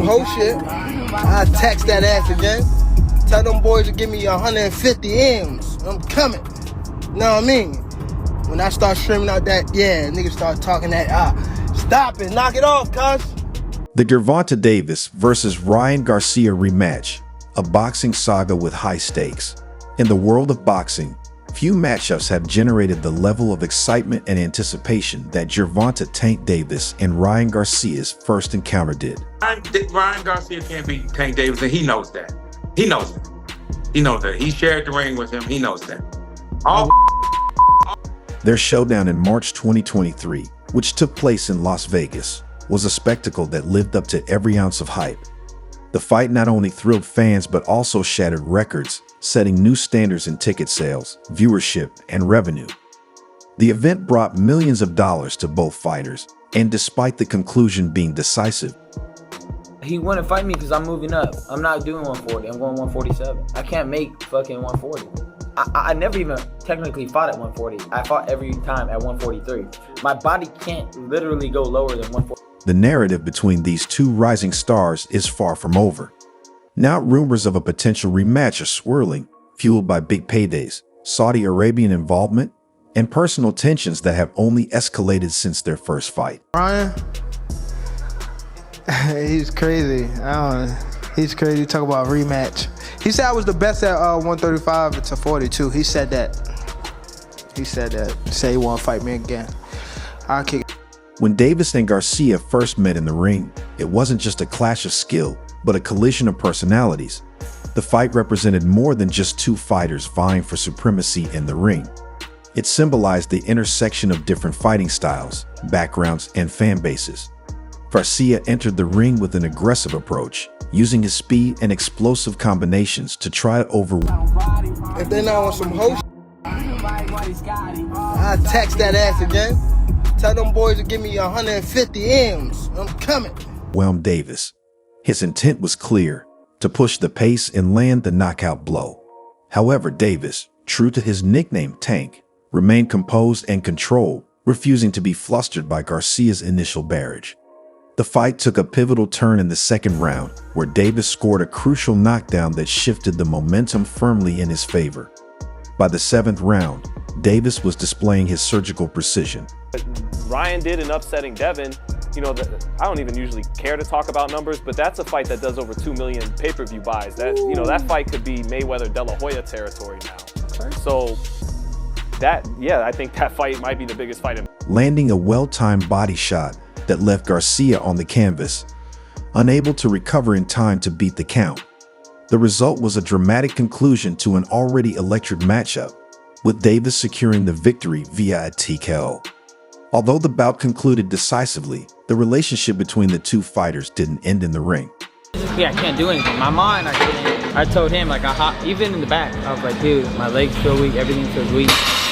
whole shit, I text that ass again. Tell them boys to give me 150 M's. I'm coming. You know what I mean? When I start streaming out that, yeah, niggas start talking that, stop it, knock it off, cuz. The Gervonta Davis versus Ryan Garcia rematch, a boxing saga with high stakes. In the world of boxing, few matchups have generated the level of excitement and anticipation that Gervonta Tank Davis and Ryan Garcia's first encounter did. Ryan Garcia can't beat Tank Davis, and he knows that. He knows that. He knows that. He shared the ring with him. He knows that. Their showdown in March 2023, which took place in Las Vegas, was a spectacle that lived up to every ounce of hype. The fight not only thrilled fans but also shattered records, setting new standards in ticket sales, viewership, and revenue. The event brought millions of dollars to both fighters, and despite the conclusion being decisive, he wanted to fight me because I'm moving up. I'm not doing 140. I'm going 147. I can't make fucking 140. I never even technically fought at 140. I fought every time at 143. My body can't literally go lower than 140. The narrative between these two rising stars is far from over. Now rumors of a potential rematch are swirling, fueled by big paydays, Saudi Arabian involvement, and personal tensions that have only escalated since their first fight. Ryan, he's crazy. He's crazy. Talk about rematch. He said I was the best at 135 to 42. He said that. He said that. Say he want to fight me again. I'll kick it. When Davis and Garcia first met in the ring, it wasn't just a clash of skill, but a collision of personalities. The fight represented more than just two fighters vying for supremacy in the ring. It symbolized the intersection of different fighting styles, backgrounds, and fan bases. Garcia entered the ring with an aggressive approach, using his speed and explosive combinations to try to overwhelm. If they not on some host, I text that ass again. Tell them boys to give me 150 M's. I'm coming. Davis. His intent was clear, to push the pace and land the knockout blow. However, Davis, true to his nickname Tank, remained composed and controlled, refusing to be flustered by Garcia's initial barrage. The fight took a pivotal turn in the second round, where Davis scored a crucial knockdown that shifted the momentum firmly in his favor. By the seventh round, Davis was displaying his surgical precision. Ryan did in upsetting Devin. You know, I don't even usually care to talk about numbers, but that's a fight that does over 2 million pay-per-view buys. That, you know, that fight could be Mayweather De La Hoya territory now. So I think that fight might be the biggest fight. Landing a well-timed body shot that left Garcia on the canvas, unable to recover in time to beat the count. The result was a dramatic conclusion to an already electric matchup, with Davis securing the victory via a TKO. Although the bout concluded decisively, the relationship between the two fighters didn't end in the ring. Yeah, I can't do anything. My mind, I told him, like, even in the back, I was like, dude, my legs feel weak, everything feels weak.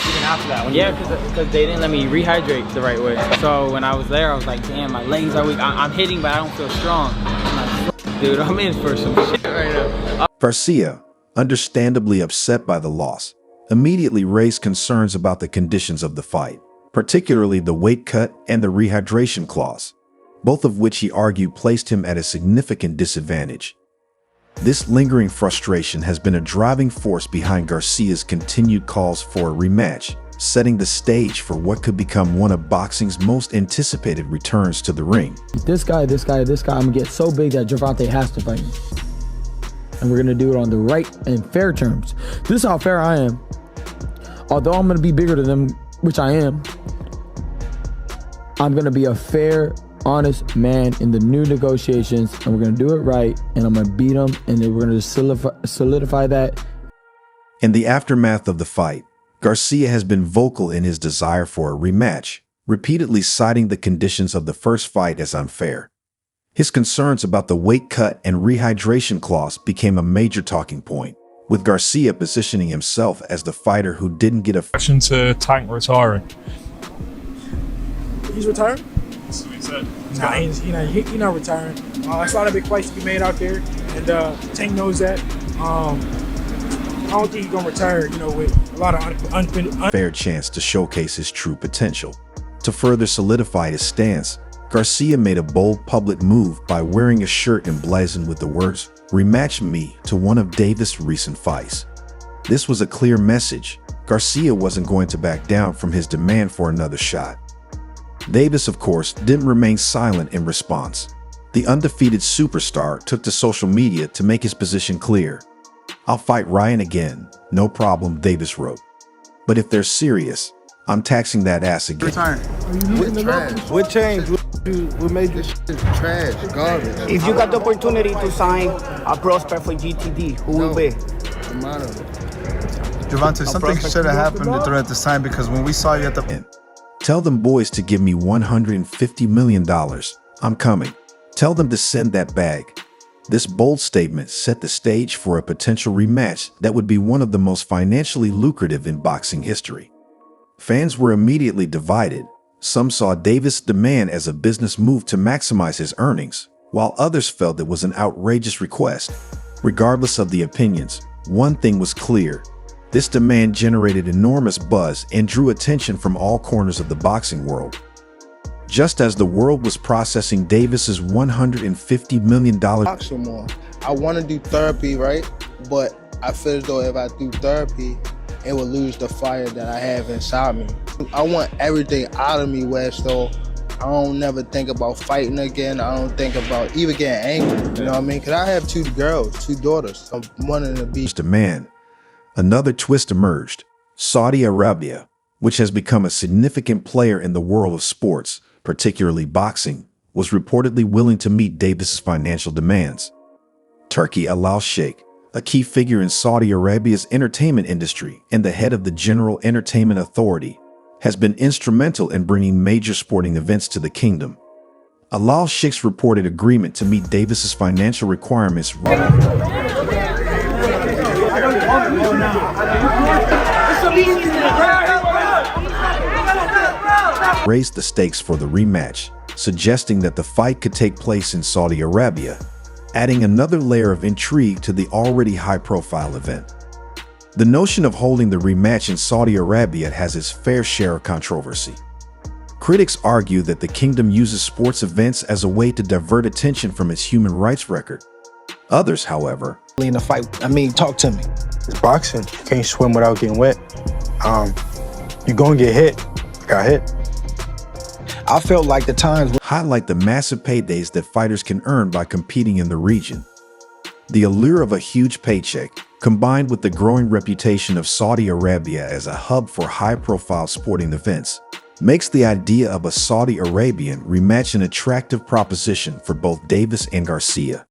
Even after that? Yeah, because they didn't let me rehydrate the right way. So when I was there, I was like, damn, my legs are weak. I'm hitting, but I don't feel strong. I'm like, dude, I'm in for some shit right now. Garcia, understandably upset by the loss, immediately raised concerns about the conditions of the fight, particularly the weight cut and the rehydration clause, both of which he argued placed him at a significant disadvantage. This lingering frustration has been a driving force behind Garcia's continued calls for a rematch, setting the stage for what could become one of boxing's most anticipated returns to the ring. This guy, I'm gonna get so big that Gervonta has to fight me. And we're gonna do it on the right and fair terms. This is how fair I am. Although I'm gonna be bigger than them, which I am, I'm gonna be a fair, honest man in the new negotiations, and we're gonna do it right, and I'm gonna beat him, and then we're gonna solidify that. In the aftermath of the fight, Garcia has been vocal in his desire for a rematch, repeatedly citing the conditions of the first fight as unfair. His concerns about the weight cut and rehydration clause became a major talking point, with Garcia positioning himself as the fighter who didn't get a reaction to Tank retiring. He's retiring? That's what he said. Nah, he's not retiring. There's a lot of big fights to be made out there, and Tank knows that. I don't think he's gonna retire, you know, with a lot of fair chance to showcase his true potential. To further solidify his stance, Garcia made a bold public move by wearing a shirt emblazoned with the words, "Rematch me," to one of Davis' recent fights. This was a clear message. Garcia wasn't going to back down from his demand for another shot. Davis, of course, didn't remain silent in response. The undefeated superstar took to social media to make his position clear. "I'll fight Ryan again, no problem," Davis wrote. "But if they're serious, I'm taxing that ass again." What changed? What made this shit trash, garbage? If you got the opportunity to sign a prospect for GTD, who will be? Gervonta, something should have happened throughout this time, because when we saw you at the... "Tell them boys to give me $150 million. I'm coming. Tell them to send that bag." This bold statement set the stage for a potential rematch that would be one of the most financially lucrative in boxing history. Fans were immediately divided. Some saw Davis' demand as a business move to maximize his earnings, while others felt it was an outrageous request. Regardless of the opinions, one thing was clear. This demand generated enormous buzz and drew attention from all corners of the boxing world. Just as the world was processing Davis's $150 million Boxing more. I want to do therapy, right? But I feel as though if I do therapy, it will lose the fire that I have inside me. I want everything out of me where so I don't never think about fighting again. I don't think about even getting angry. You know what I mean? Because I have 2 girls, 2 daughters. I'm wanting to be. demand. Another twist emerged. Saudi Arabia, which has become a significant player in the world of sports, particularly boxing, was reportedly willing to meet Davis's financial demands. Turki Al-Sheikh, a key figure in Saudi Arabia's entertainment industry and the head of the General Entertainment Authority, has been instrumental in bringing major sporting events to the kingdom. Al-Sheikh's reported agreement to meet Davis's financial requirements raised the stakes for the rematch, suggesting that the fight could take place in Saudi Arabia, adding another layer of intrigue to the already high-profile event. The notion of holding the rematch in Saudi Arabia has its fair share of controversy. Critics argue that the kingdom uses sports events as a way to divert attention from its human rights record. Others, however, in a fight, talk to me. It's boxing. You can't swim without getting wet. You're going to get hit. Got hit. I felt like the times highlight the massive paydays that fighters can earn by competing in the region. The allure of a huge paycheck, combined with the growing reputation of Saudi Arabia as a hub for high-profile sporting events, makes the idea of a Saudi Arabian rematch an attractive proposition for both Davis and Garcia.